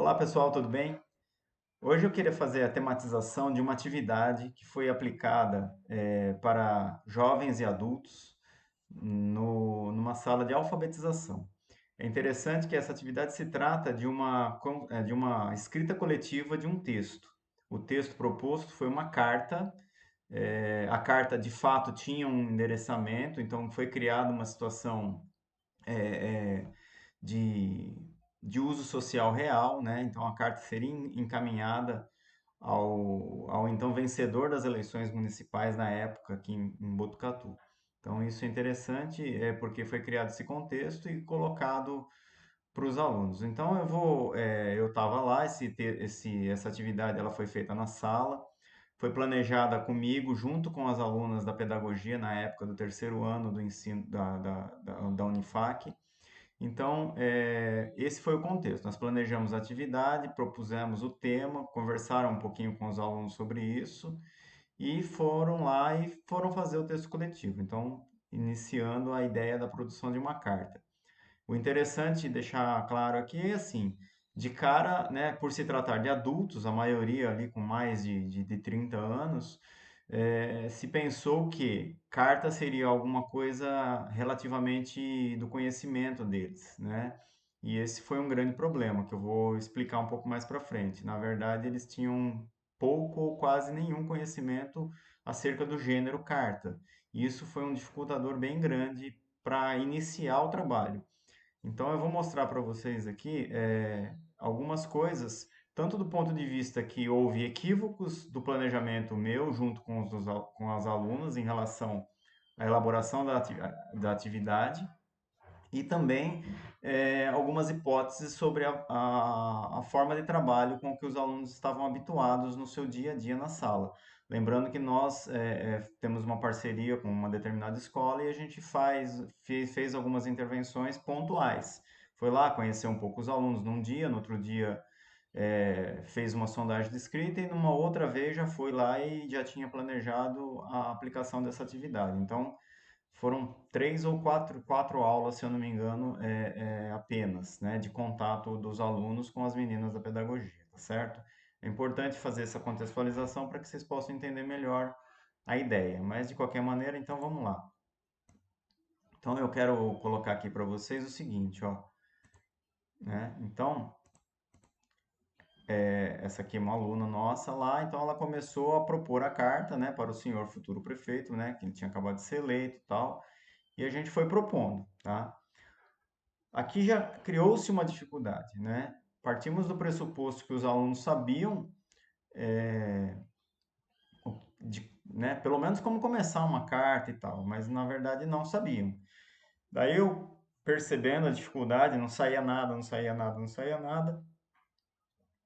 Olá pessoal, tudo bem? Hoje eu queria fazer a tematização de uma atividade que foi aplicada para jovens e adultos numa sala de alfabetização. É interessante que essa atividade se trata de uma escrita coletiva de um texto. O texto proposto foi uma carta. A carta de fato tinha um endereçamento, então foi criada uma situação é, é, de, de uso social real, né? Então a carta seria encaminhada ao então vencedor das eleições municipais na época aqui em Botucatu. Então isso é interessante, porque foi criado esse contexto e colocado para os alunos. Então eu estava lá, essa atividade ela foi feita na sala, foi planejada comigo junto com as alunas da pedagogia na época do terceiro ano do ensino da Unifac. Então, esse foi o contexto. Nós planejamos a atividade, propusemos o tema, conversaram um pouquinho com os alunos sobre isso e foram lá e foram fazer o texto coletivo. Então, iniciando a ideia da produção de uma carta. O interessante deixar claro aqui é assim, de cara, né, por se tratar de adultos, a maioria ali com mais de 30 anos, se pensou que carta seria alguma coisa relativamente do conhecimento deles, né? E esse foi um grande problema, que eu vou explicar um pouco mais para frente. Na verdade, eles tinham pouco ou quase nenhum conhecimento acerca do gênero carta. E isso foi um dificultador bem grande para iniciar o trabalho. Então eu vou mostrar para vocês aqui algumas coisas, tanto do ponto de vista que houve equívocos do planejamento meu junto com as alunas em relação à elaboração da atividade, e também algumas hipóteses sobre a forma de trabalho com que os alunos estavam habituados no seu dia a dia na sala. Lembrando que nós temos uma parceria com uma determinada escola e a gente fez algumas intervenções pontuais. Foi lá conhecer um pouco os alunos num dia, no outro dia fez uma sondagem de escrita e numa outra vez já foi lá e já tinha planejado a aplicação dessa atividade. Então, foram três ou quatro aulas, se eu não me engano, apenas, né, de contato dos alunos com as meninas da pedagogia, tá certo? É importante fazer essa contextualização para que vocês possam entender melhor a ideia, mas de qualquer maneira, então vamos lá. Então eu quero colocar aqui para vocês o seguinte, ó, né? Então, essa aqui é uma aluna nossa lá, então ela começou a propor a carta, né, para o senhor futuro prefeito, né, que ele tinha acabado de ser eleito e tal, e a gente foi propondo, tá? Aqui já criou-se uma dificuldade, né? Partimos do pressuposto que os alunos sabiam, né, pelo menos como começar uma carta e tal, mas na verdade não sabiam. Daí eu, percebendo a dificuldade, não saía nada, não saía nada, não saía nada.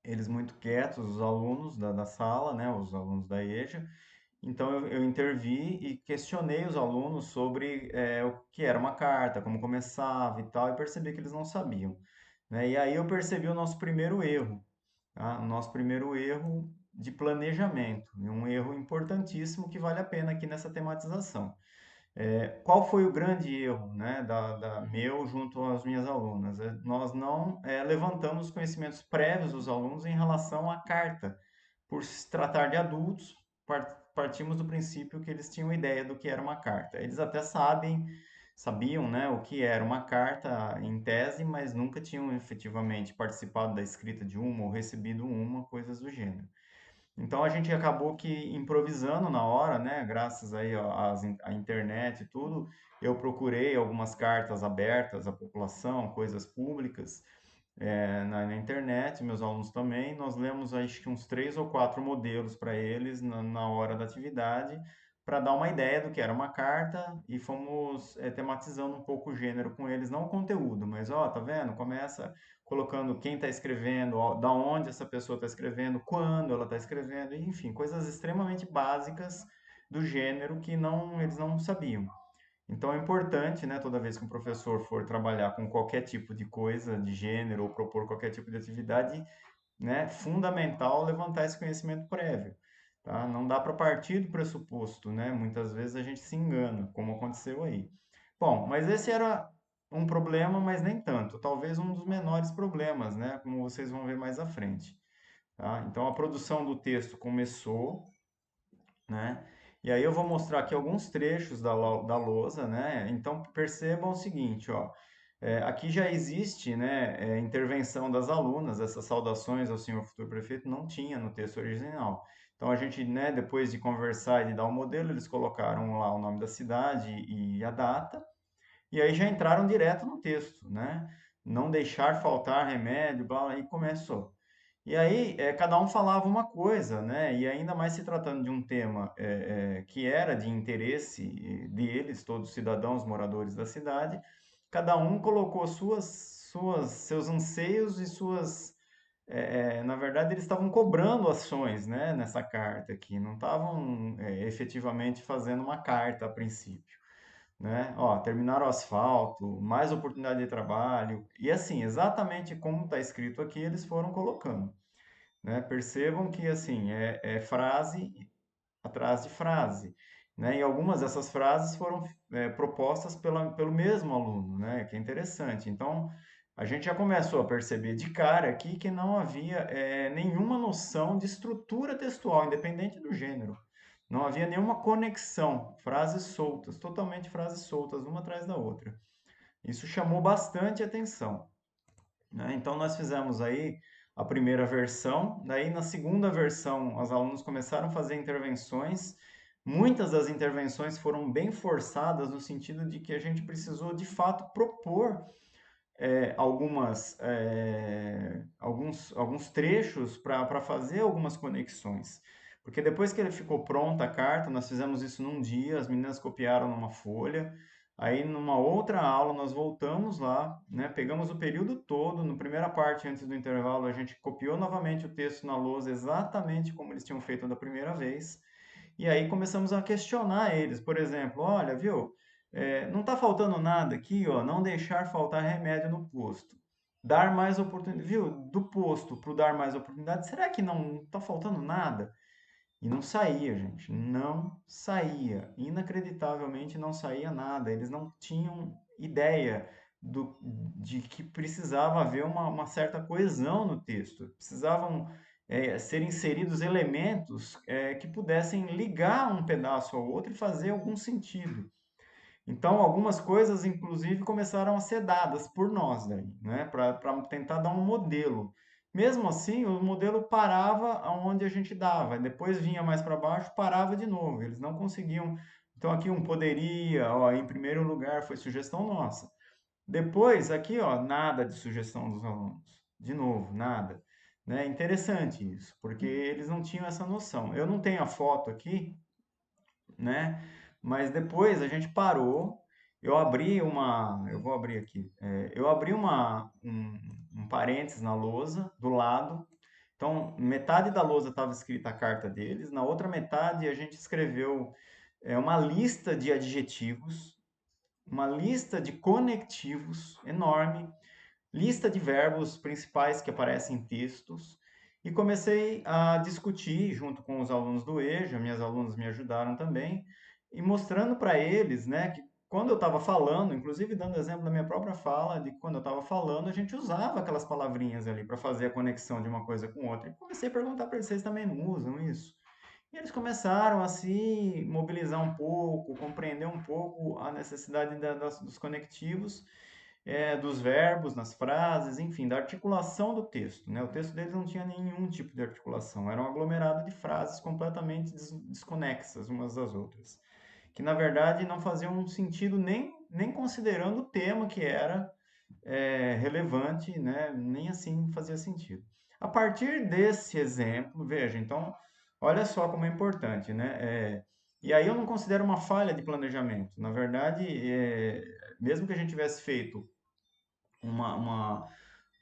Eles muito quietos, os alunos da sala, né, os alunos da EJA. Então eu intervi e questionei os alunos sobre o que era uma carta, como começava e tal, e percebi que eles não sabiam, né? E aí eu percebi o nosso primeiro erro, tá? O nosso primeiro erro de planejamento, e um erro importantíssimo que vale a pena aqui nessa tematização. Qual foi o grande erro, né, da meu junto às minhas alunas? Nós não levantamos os conhecimentos prévios dos alunos em relação à carta. Por se tratar de adultos, partimos do princípio que eles tinham ideia do que era uma carta. Eles até sabiam, né, o que era uma carta em tese, mas nunca tinham efetivamente participado da escrita de uma ou recebido uma, coisas do gênero. Então a gente acabou que improvisando na hora, né? Graças aí à internet e tudo, eu procurei algumas cartas abertas à população, coisas públicas, na internet, meus alunos também. Nós lemos acho que uns três ou quatro modelos para eles na hora da atividade, para dar uma ideia do que era uma carta e fomos tematizando um pouco o gênero com eles, não o conteúdo, mas ó, tá vendo? Começa colocando quem está escrevendo, ó, da onde essa pessoa está escrevendo, quando ela está escrevendo, enfim, coisas extremamente básicas do gênero que eles não sabiam. Então é importante, né, toda vez que um professor for trabalhar com qualquer tipo de coisa, de gênero, ou propor qualquer tipo de atividade, né, fundamental levantar esse conhecimento prévio, tá? Não dá para partir do pressuposto, né? Muitas vezes a gente se engana, como aconteceu aí. Bom, mas esse era um problema, mas nem tanto. Talvez um dos menores problemas, né? Como vocês vão ver mais à frente, tá? Então, a produção do texto começou, né? E aí eu vou mostrar aqui alguns trechos da lousa, né? Então percebam o seguinte, ó, aqui já existe, né, intervenção das alunas, essas saudações ao senhor futuro prefeito não tinha no texto original. Então a gente, né, depois de conversar e de dar o modelo, eles colocaram lá o nome da cidade e a data, e aí já entraram direto no texto, né? Não deixar faltar remédio, blá, blá, e começou. E aí, cada um falava uma coisa, né? E ainda mais se tratando de um tema que era de interesse deles, todos os cidadãos moradores da cidade, cada um colocou seus anseios e na verdade, eles estavam cobrando ações, né, nessa carta aqui, não estavam efetivamente fazendo uma carta a princípio, né? Ó, terminar o asfalto, mais oportunidade de trabalho, e assim, exatamente como está escrito aqui, eles foram colocando, né? Percebam que assim é frase atrás de frase, né? E algumas dessas frases foram propostas pelo mesmo aluno, né? Que é interessante. Então a gente já começou a perceber de cara aqui que não havia nenhuma noção de estrutura textual, independente do gênero. Não havia nenhuma conexão, frases soltas, totalmente frases soltas, uma atrás da outra. Isso chamou bastante atenção, né? Então nós fizemos aí a primeira versão, daí na segunda versão os alunos começaram a fazer intervenções. Muitas das intervenções foram bem forçadas no sentido de que a gente precisou de fato propor alguns trechos para fazer algumas conexões. Porque depois que ele ficou pronta a carta, nós fizemos isso num dia, as meninas copiaram numa folha. Aí, numa outra aula, nós voltamos lá, né? Pegamos o período todo. Na primeira parte, antes do intervalo, a gente copiou novamente o texto na lousa, exatamente como eles tinham feito da primeira vez. E aí começamos a questionar eles, por exemplo, olha, viu, não está faltando nada aqui, ó, não deixar faltar remédio no posto. Dar mais oportunidade, viu? Do posto para o dar mais oportunidade, será que não está faltando nada? E não saía, gente, não saía. Inacreditavelmente não saía nada. Eles não tinham ideia de que precisava haver uma certa coesão no texto. Precisavam ser inseridos elementos que pudessem ligar um pedaço ao outro e fazer algum sentido. Então, algumas coisas, inclusive, começaram a ser dadas por nós daí, né? Para tentar dar um modelo. Mesmo assim, o modelo parava aonde a gente dava, e depois vinha mais para baixo, parava de novo. Eles não conseguiam. Então, aqui um poderia, ó, em primeiro lugar, foi sugestão nossa. Depois, aqui, ó, nada de sugestão dos alunos. De novo, nada. Né? Interessante isso, porque eles não tinham essa noção. Eu não tenho a foto aqui, né? Mas depois a gente parou, eu vou abrir aqui, eu abri um parênteses na lousa do lado. Então, metade da lousa estava escrita a carta deles, na outra metade a gente escreveu uma lista de adjetivos, uma lista de conectivos enorme, lista de verbos principais que aparecem em textos, e comecei a discutir junto com os alunos do EJA, minhas alunas me ajudaram também, e mostrando para eles, né, que quando eu estava falando, inclusive dando exemplo da minha própria fala, de que quando eu estava falando, a gente usava aquelas palavrinhas ali para fazer a conexão de uma coisa com outra. E comecei a perguntar para eles, vocês também não usam isso? E eles começaram a se mobilizar um pouco, compreender um pouco a necessidade dos conectivos, dos verbos nas frases, enfim, da articulação do texto, né? O texto deles não tinha nenhum tipo de articulação, era um aglomerado de frases completamente desconexas umas das outras, que na verdade não faziam sentido nem considerando o tema que era relevante, né? Nem assim fazia sentido. A partir desse exemplo, veja, então, olha só como é importante, né? E aí eu não considero uma falha de planejamento. Na verdade, mesmo que a gente tivesse feito uma, uma,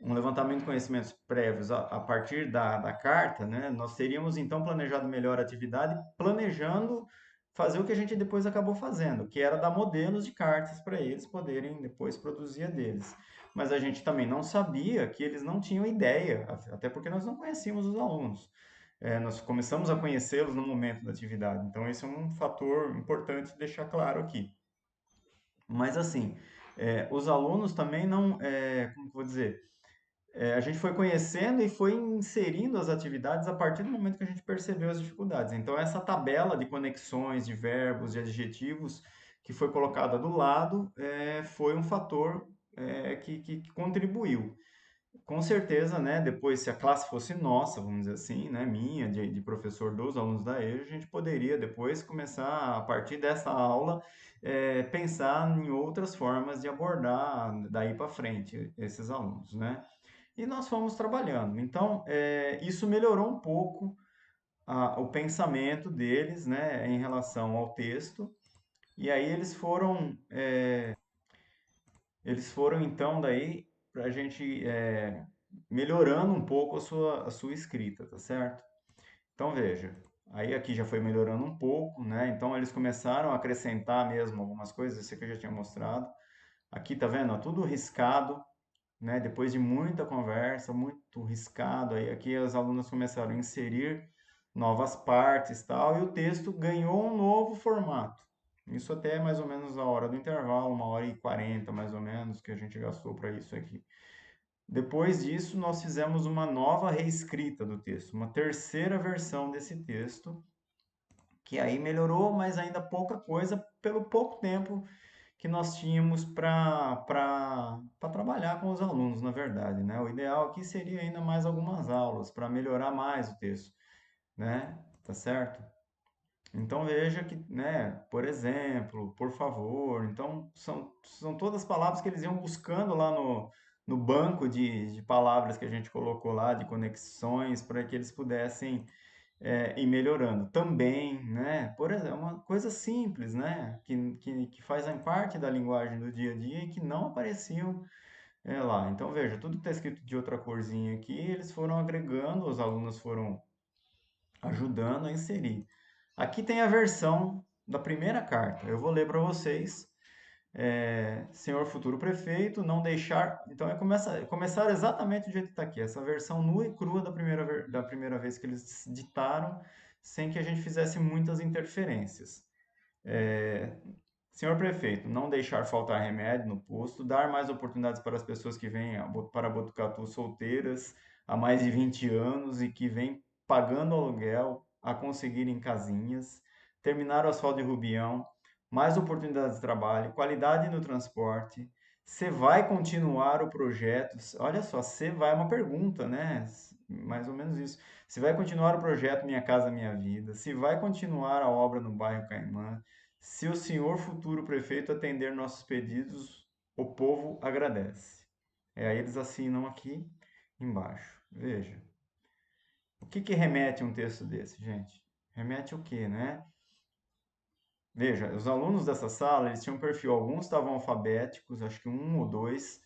um levantamento de conhecimentos prévios a partir da carta, né, nós teríamos então planejado melhor a atividade, planejando fazer o que a gente depois acabou fazendo, que era dar modelos de cartas para eles poderem depois produzir a deles. Mas a gente também não sabia que eles não tinham ideia, até porque nós não conhecíamos os alunos. Nós começamos a conhecê-los no momento da atividade. Então, esse é um fator importante deixar claro aqui. Mas assim, Os alunos também não, como que eu vou dizer? A gente foi conhecendo e foi inserindo as atividades a partir do momento que a gente percebeu as dificuldades. Então, essa tabela de conexões, de verbos, de adjetivos que foi colocada do lado, foi um fator, que contribuiu. Com certeza, né, depois, se a classe fosse nossa, vamos dizer assim, né, minha, de professor dos alunos da EJA, a gente poderia depois começar, a partir dessa aula, pensar em outras formas de abordar daí para frente esses alunos, né? E nós fomos trabalhando. Então, isso melhorou um pouco o pensamento deles, né, em relação ao texto. E aí eles foram então daí para a gente melhorando um pouco a sua escrita, tá certo? Então veja, aí aqui já foi melhorando um pouco, né? Então eles começaram a acrescentar mesmo algumas coisas, isso aqui eu já tinha mostrado. Aqui tá vendo? Ó, tudo riscado, né? Depois de muita conversa, muito riscado, aí aqui as alunas começaram a inserir novas partes, tal, e o texto ganhou um novo formato. Isso até mais ou menos a hora do intervalo, 1h40 mais ou menos, que a gente gastou para isso aqui. Depois disso, nós fizemos uma nova reescrita do texto, uma terceira versão desse texto, que aí melhorou, mas ainda pouca coisa pelo pouco tempo que nós tínhamos para trabalhar com os alunos, na verdade, né? O ideal aqui seria ainda mais algumas aulas para melhorar mais o texto, né? Tá certo? Então veja que, né, por exemplo, por favor, então são todas palavras que eles iam buscando lá no banco de palavras que a gente colocou lá, de conexões, para que eles pudessem ir melhorando. Também, né, por exemplo, uma coisa simples, né, que fazem parte da linguagem do dia a dia e que não apareciam lá. Então veja, tudo que está escrito de outra corzinha aqui, eles foram agregando, os alunos foram ajudando a inserir. Aqui tem a versão da primeira carta. Eu vou ler para vocês. Senhor futuro prefeito, não deixar. Então começar exatamente do jeito que está aqui. Essa versão nua e crua da primeira vez que eles ditaram, sem que a gente fizesse muitas interferências. É, Senhor prefeito, não deixar faltar remédio no posto, dar mais oportunidades para as pessoas que vêm para Botucatu solteiras há mais de 20 anos e que vêm pagando aluguel a conseguirem casinhas, terminar o asfalto de Rubião, mais oportunidades de trabalho, qualidade no transporte. Você vai continuar o projeto? Olha só, você vai é uma pergunta, né? Mais ou menos isso. Se vai continuar o projeto Minha Casa Minha Vida? Se vai continuar a obra no bairro Caimã? Se o senhor futuro prefeito atender nossos pedidos, o povo agradece. Aí eles assinam aqui embaixo. Veja. O que remete um texto desse, gente? Remete o quê, né? Veja, os alunos dessa sala, eles tinham um perfil, alguns estavam alfabéticos, acho que um ou dois,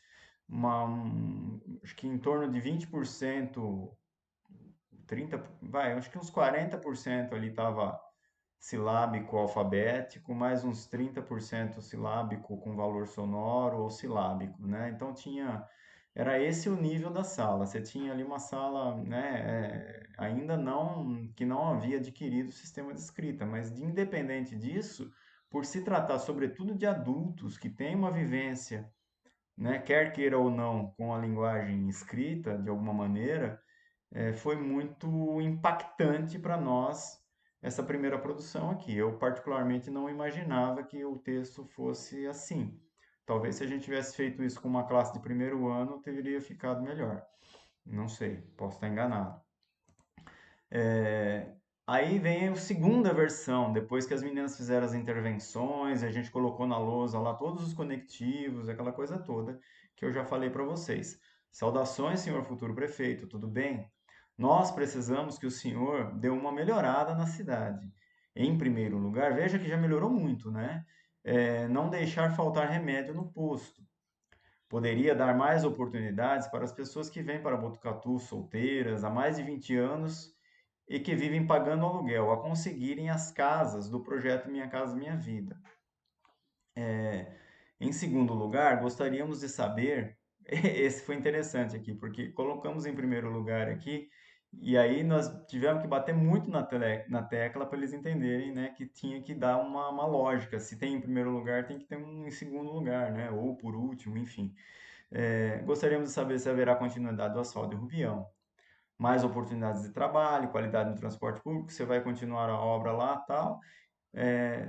acho que em torno de 20%, 30, vai, acho que uns 40% ali estava silábico alfabético, mais uns 30% silábico com valor sonoro ou silábico, né? Então era esse o nível da sala. Você tinha ali uma sala, né, ainda não, que não havia adquirido o sistema de escrita, mas independente disso, por se tratar sobretudo de adultos que têm uma vivência, né, quer queira ou não, com a linguagem escrita de alguma maneira, foi muito impactante para nós essa primeira produção aqui. Eu, particularmente, não imaginava que o texto fosse assim. Talvez se a gente tivesse feito isso com uma classe de primeiro ano, teria ficado melhor. Não sei, posso estar enganado. É, Aí vem a segunda versão, depois que as meninas fizeram as intervenções, a gente colocou na lousa lá todos os conectivos, aquela coisa toda que eu já falei para vocês. Saudações, senhor futuro prefeito, tudo bem? Nós precisamos que o senhor dê uma melhorada na cidade. Em primeiro lugar, veja que já melhorou muito, né? Não deixar faltar remédio no posto. Poderia dar mais oportunidades para as pessoas que vêm para Botucatu solteiras há mais de 20 anos e que vivem pagando aluguel, a conseguirem as casas do projeto Minha Casa Minha Vida. Em segundo lugar, gostaríamos de saber, esse foi interessante aqui, porque colocamos em primeiro lugar aqui E aí nós tivemos que bater muito na tecla para eles entenderem, né, que tinha que dar uma lógica. Se tem em primeiro lugar, tem que ter um em segundo lugar, né, ou por último, enfim. Gostaríamos de saber se haverá continuidade do asfalto e rubião, mais oportunidades de trabalho, qualidade no transporte público, você vai continuar a obra lá, tal.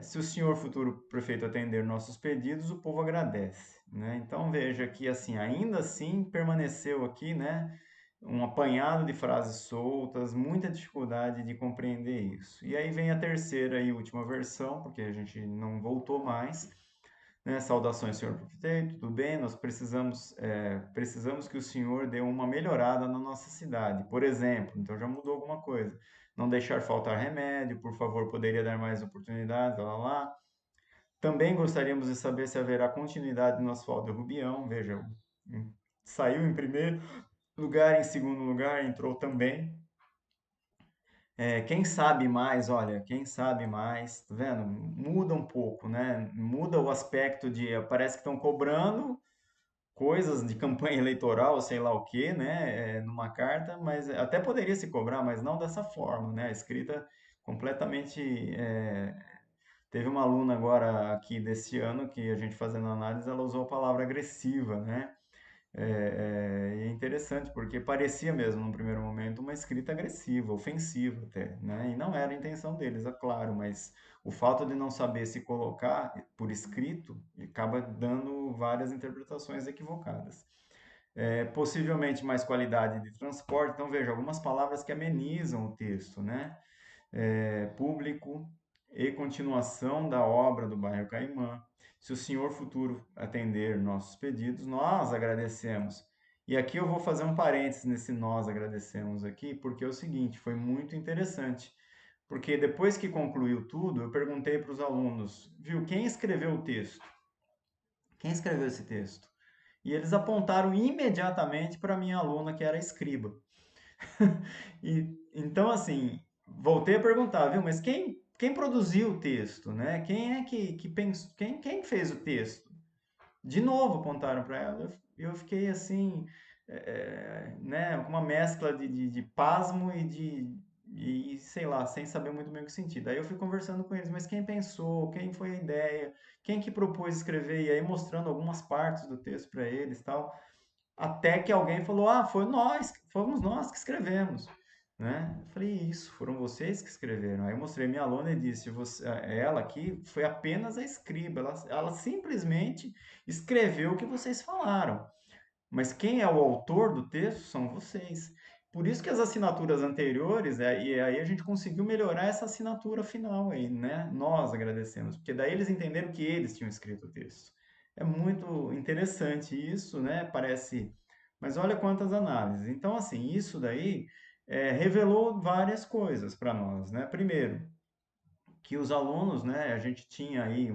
Se o senhor futuro prefeito atender nossos pedidos, o povo agradece, né? Então veja que assim, ainda assim permaneceu aqui, né, um apanhado de frases soltas, muita dificuldade de compreender isso. E aí vem a terceira e última versão, porque a gente não voltou mais, né? Saudações, senhor prefeito, tudo bem? Nós precisamos que o senhor dê uma melhorada na nossa cidade. Por exemplo, então já mudou alguma coisa. Não deixar faltar remédio, por favor, poderia dar mais oportunidades, lá, lá, lá. Também gostaríamos de saber se haverá continuidade no asfalto do Rubião. Veja, saiu em primeiro lugar, em segundo lugar, entrou também. Quem sabe mais, olha, quem sabe mais, tá vendo? Muda um pouco, né? Muda o aspecto de, parece que estão cobrando coisas de campanha eleitoral, sei lá o quê, né? Numa carta, mas até poderia se cobrar, mas não dessa forma, né? A escrita completamente. Teve uma aluna agora aqui desse ano que a gente fazendo análise, ela usou a palavra agressiva, né? É interessante, porque parecia mesmo, num primeiro momento, uma escrita agressiva, ofensiva até, né? E não era a intenção deles, é claro, mas o fato de não saber se colocar por escrito acaba dando várias interpretações equivocadas. Possivelmente mais qualidade de transporte, então veja, algumas palavras que amenizam o texto, né? Público e continuação da obra do bairro Caimã. Se o senhor futuro atender nossos pedidos, nós agradecemos. E aqui eu vou fazer um parênteses nesse nós agradecemos aqui, porque é o seguinte, foi muito interessante. Porque depois que concluiu tudo, eu perguntei para os alunos, viu, quem escreveu o texto? Quem escreveu esse texto? E eles apontaram imediatamente para a minha aluna, que era escriba. Então, assim, voltei a perguntar, viu? Mas quem produziu o texto, né? Quem é que pensou, quem fez o texto? De novo apontaram para ela. Eu fiquei assim, né? Com uma mescla de pasmo e sei lá, sem saber muito bem o que sentido. Aí eu fui conversando com eles, mas quem pensou? Quem foi a ideia? Quem que propôs escrever? E aí mostrando algumas partes do texto para eles, tal. Até que alguém falou: "Ah, fomos nós que escrevemos", né? Eu falei: "Isso, foram vocês que escreveram". Aí eu mostrei minha aluna e disse: ela aqui foi apenas a escriba, ela simplesmente escreveu o que vocês falaram, mas quem é o autor do texto são vocês". Por isso que as assinaturas anteriores, e aí a gente conseguiu melhorar essa assinatura final aí, né? Nós agradecemos, porque daí eles entenderam que eles tinham escrito o texto. É muito interessante isso, né? Parece, mas olha quantas análises. Então, assim, isso daí revelou várias coisas para nós, né? Primeiro, que os alunos, né, a gente tinha aí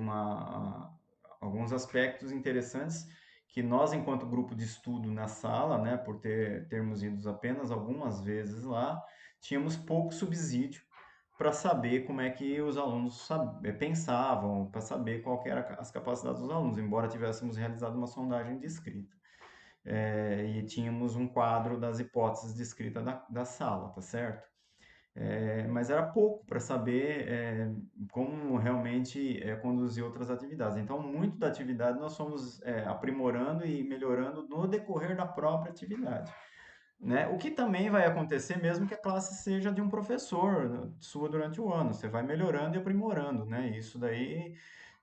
alguns aspectos interessantes que nós, enquanto grupo de estudo na sala, né, por termos ido apenas algumas vezes lá, tínhamos pouco subsídio para saber como é que os alunos pensavam, para saber qual que era as capacidades dos alunos, embora tivéssemos realizado uma sondagem de escrita. E tínhamos um quadro das hipóteses de escrita da sala, tá certo? Mas era pouco para saber como realmente conduzir outras atividades. Então, muito da atividade nós fomos aprimorando e melhorando no decorrer da própria atividade, né? O que também vai acontecer mesmo que a classe seja de um professor sua durante o ano, você vai melhorando e aprimorando, né? Isso daí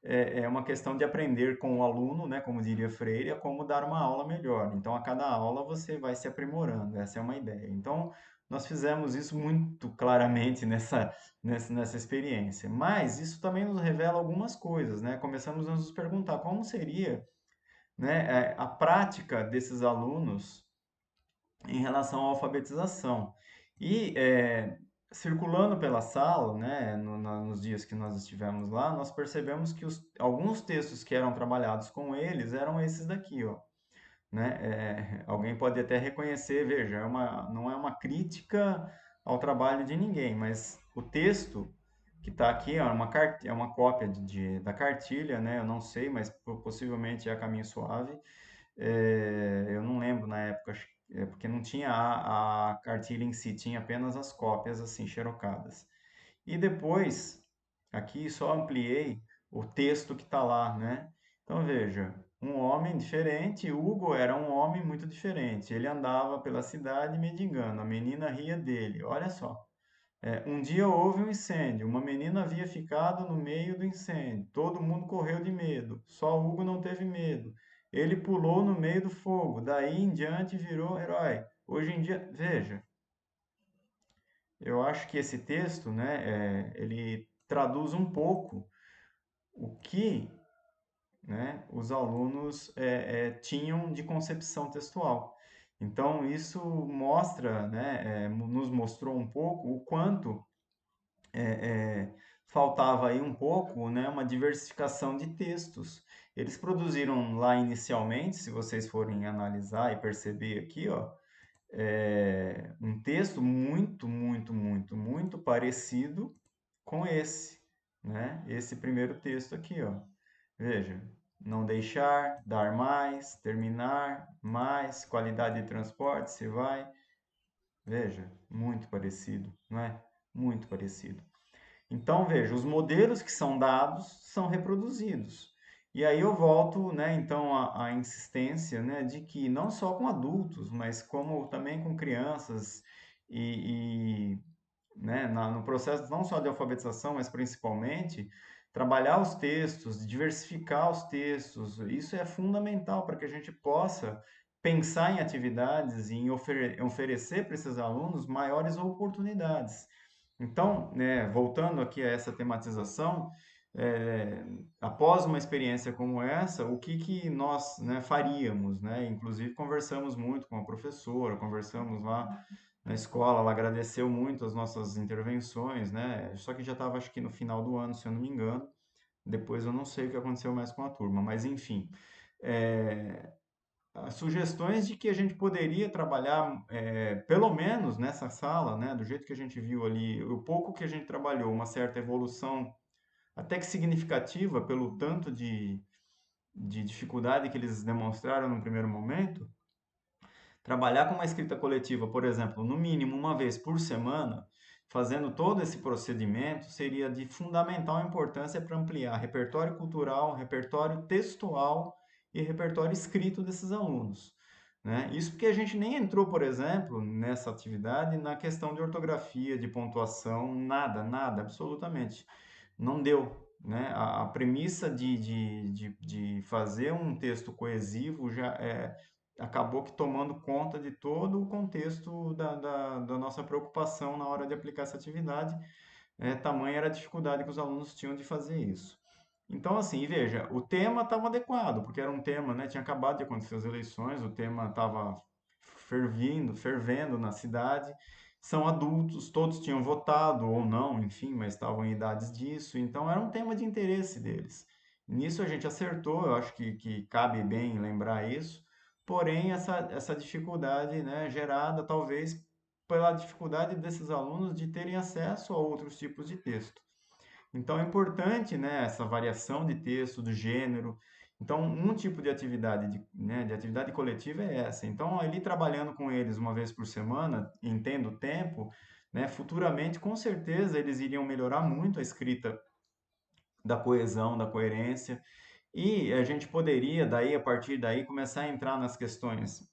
é uma questão de aprender com o aluno, né? Como diria Freire, a como dar uma aula melhor. Então, a cada aula você vai se aprimorando, essa é uma ideia. Então, nós fizemos isso muito claramente nessa experiência. Mas isso também nos revela algumas coisas, né? Começamos a nos perguntar como seria, né, a prática desses alunos em relação à alfabetização. E circulando pela sala, né, nos dias que nós estivemos lá, nós percebemos que alguns textos que eram trabalhados com eles eram esses daqui, ó, né? Alguém pode até reconhecer, veja, não é uma crítica ao trabalho de ninguém, mas o texto que está aqui é uma cópia da cartilha, né? Eu não sei, mas possivelmente é a Caminho Suave. Eu não lembro na época, porque não tinha a cartilha em si, tinha apenas as cópias assim xerocadas. E depois, aqui só ampliei o texto que está lá, né? Então veja, um homem diferente, Hugo era um homem muito diferente. Ele andava pela cidade mendigando, a menina ria dele. Olha só. Um dia houve um incêndio, uma menina havia ficado no meio do incêndio. Todo mundo correu de medo, só Hugo não teve medo. Ele pulou no meio do fogo, daí em diante virou herói. Hoje em dia, veja, eu acho que esse texto, né, ele traduz um pouco o que, né, os alunos tinham de concepção textual. Então, isso mostra, né, nos mostrou um pouco o quanto faltava aí um pouco, né, uma diversificação de textos. Eles produziram lá inicialmente, se vocês forem analisar e perceber aqui, ó, um texto muito parecido com esse, né? Esse primeiro texto aqui, ó. Veja, não deixar, dar mais, terminar, mais, qualidade de transporte, se vai. Veja, muito parecido, não é? Muito parecido. Então, veja, os modelos que são dados são reproduzidos. E aí eu volto, né, então, à insistência, né, de que não só com adultos, mas como também com crianças e né, no processo não só de alfabetização, mas principalmente trabalhar os textos, diversificar os textos, isso é fundamental para que a gente possa pensar em atividades e em oferecer para esses alunos maiores oportunidades. Então, né, voltando aqui a essa tematização, é, após uma experiência como essa, o que que nós, né, faríamos, né? Inclusive conversamos muito com a professora, conversamos lá na escola, ela agradeceu muito as nossas intervenções, né? Só que já estava, acho que no final do ano, se eu não me engano. Depois eu não sei o que aconteceu mais com a turma, mas enfim. É, as sugestões de que a gente poderia trabalhar, pelo menos nessa sala, né, do jeito que a gente viu ali, o pouco que a gente trabalhou, uma certa evolução, até que significativa, pelo tanto de dificuldade que eles demonstraram no primeiro momento, trabalhar com uma escrita coletiva, por exemplo, no mínimo uma vez por semana, fazendo todo esse procedimento, seria de fundamental importância para ampliar repertório cultural, repertório textual e repertório escrito desses alunos. Né? Isso porque a gente nem entrou, por exemplo, nessa atividade na questão de ortografia, de pontuação, nada, absolutamente. Não deu. Né? A premissa de fazer um texto coesivo já acabou que tomando conta de todo o contexto da nossa preocupação na hora de aplicar essa atividade, tamanha era a dificuldade que os alunos tinham de fazer isso. Então, assim, veja, o tema estava adequado, porque era um tema, né? Tinha acabado de acontecer as eleições, o tema estava fervendo na cidade. São adultos, todos tinham votado ou não, enfim, mas estavam em idades disso, então era um tema de interesse deles. Nisso a gente acertou, eu acho que cabe bem lembrar isso, porém essa dificuldade, né, gerada talvez pela dificuldade desses alunos de terem acesso a outros tipos de texto. Então é importante, né, essa variação de texto, do gênero. Então, um tipo de atividade, né, de atividade coletiva é essa. Então, ali trabalhando com eles uma vez por semana, em tendo tempo, né, futuramente, com certeza, eles iriam melhorar muito a escrita da coesão, da coerência. E a gente poderia, daí, a partir daí, começar a entrar nas questões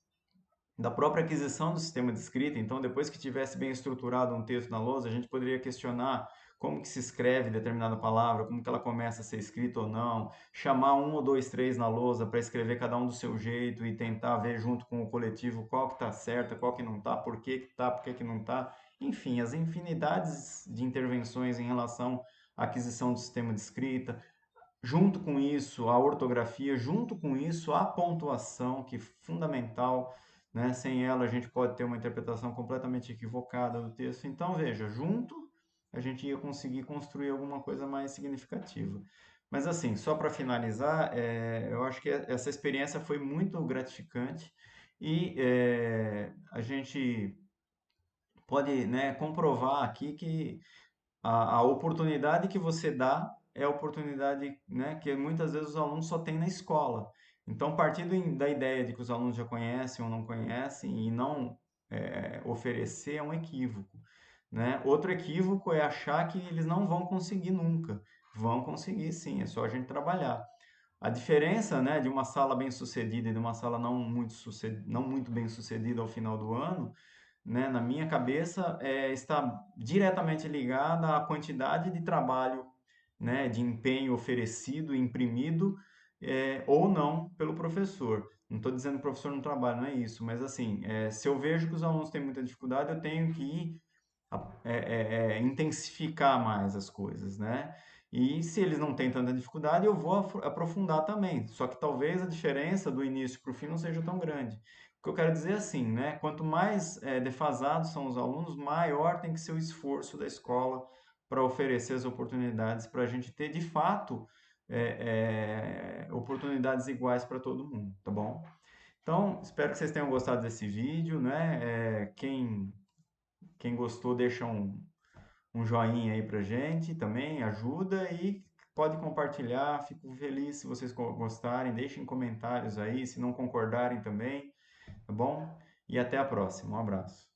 da própria aquisição do sistema de escrita. Então, depois que tivesse bem estruturado um texto na lousa, a gente poderia questionar como que se escreve determinada palavra, como que ela começa a ser escrita ou não, chamar um ou dois, três na lousa para escrever cada um do seu jeito e tentar ver junto com o coletivo qual que está certa, qual que não está, por que que está, por que que não está. Enfim, as infinidades de intervenções em relação à aquisição do sistema de escrita, junto com isso, a ortografia, junto com isso, a pontuação, que é fundamental, né? Sem ela, a gente pode ter uma interpretação completamente equivocada do texto. Então, veja, junto a gente ia conseguir construir alguma coisa mais significativa. Mas, assim, só para finalizar, eu acho que essa experiência foi muito gratificante e a gente pode, né, comprovar aqui que a oportunidade que você dá é a oportunidade, né, que muitas vezes os alunos só têm na escola. Então, partindo da ideia de que os alunos já conhecem ou não conhecem e não oferecer é um equívoco, né? Outro equívoco é achar que eles não vão conseguir nunca. Vão conseguir sim, é só a gente trabalhar. A diferença, né, de uma sala bem-sucedida e de uma sala não muito bem-sucedida ao final do ano, né, na minha cabeça, está diretamente ligada à quantidade de trabalho, né, de empenho oferecido, imprimido, ou não pelo professor. Não estou dizendo que o professor não trabalha, não é isso, mas assim, se eu vejo que os alunos têm muita dificuldade, eu tenho que ir intensificar mais as coisas, né? E se eles não têm tanta dificuldade, eu vou aprofundar também. Só que talvez a diferença do início para o fim não seja tão grande. O que eu quero dizer é assim, né? Quanto mais defasados são os alunos, maior tem que ser o esforço da escola para oferecer as oportunidades para a gente ter, de fato, oportunidades iguais para todo mundo, tá bom? Então, espero que vocês tenham gostado desse vídeo, né? Quem gostou, deixa um joinha aí pra gente também, ajuda e pode compartilhar. Fico feliz se vocês gostarem, deixem comentários aí, se não concordarem também, tá bom? E até a próxima. Um abraço.